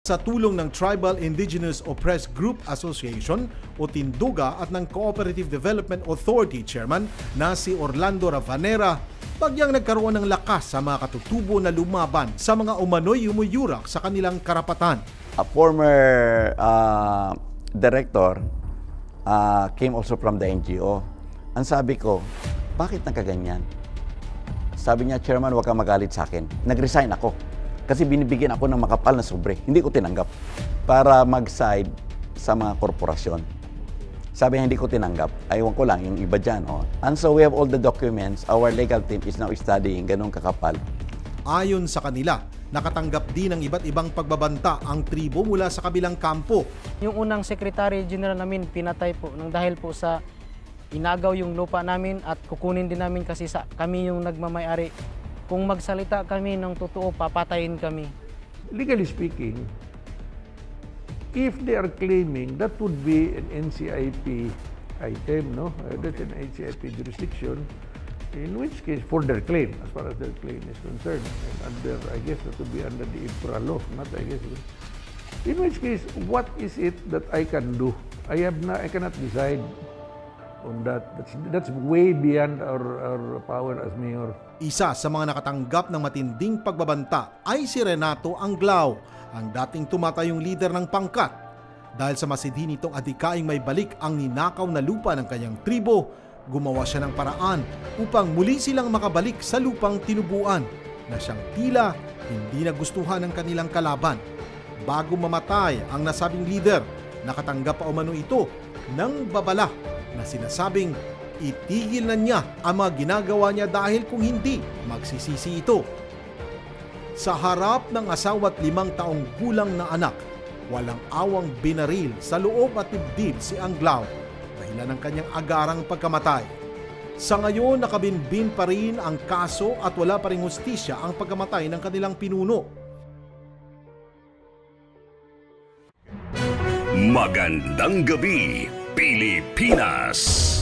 Sa tulong ng Tribal Indigenous Oppressed Group Association o Tinduga at ng Cooperative Development Authority Chairman na si Orlando Ravanera, bagyang nagkaroon ng lakas sa mga katutubo na lumaban sa mga umano'y umuyurak sa kanilang karapatan. A former director came also from the NGO. Ang sabi ko, bakit nagkaganyan? Sabi niya, Chairman, huwag kang magalit sa akin. Nag-resign ako. Kasi binibigyan ako ng makapal na sobre. Hindi ko tinanggap. Para mag-side sa mga korporasyon. Sabi niya, hindi ko tinanggap. Aywan ko lang, yung iba dyan. Oh. And so we have all the documents. Our legal team is now studying ganong kakapal. Ayon sa kanila, nakatanggap din ng iba't ibang pagbabanta ang tribo mula sa kabilang kampo. Yung unang Secretary General namin pinatay po nang dahil po sa inagaw yung lupa namin at kukunin din namin kasi kami yung nagmamay-ari. Kung magsalita kami ng totoo, papatayin kami. Legally speaking, if they are claiming that would be an NCIP item, no? That's an NCIP jurisdiction, in which case, for their claim, as far as their claim is concerned, and under, I guess that would be under the IPRA law, not I guess. In which case, what is it that I can do? I cannot decide on that. That's way beyond our power as mayor. Isa sa mga nakatanggap ng matinding pagbabanta ay si Renato Anglao, ang dating tumatayong leader ng pangkat. Dahil sa masidhin nitong adikaing may balik ang ninakaw na lupa ng kanyang tribo, gumawa siya ng paraan upang muli silang makabalik sa lupang tinubuan na siyang tila hindi nagustuhan ng kanilang kalaban. Bago mamatay ang nasabing leader, nakatanggap pa umano ito ng babala na sinasabing itigil na niya ang mga ginagawa niya dahil kung hindi, magsisisi ito. Sa harap ng asawa at 5 taong gulang na anak, walang awang binaril sa loob at dibdib si Anglao dahilan ng kanyang agarang pagkamatay. Sa ngayon, nakabinbin pa rin ang kaso at wala pa ring hustisya ang pagkamatay ng kanilang pinuno. Magandang gabi, Pilipinas!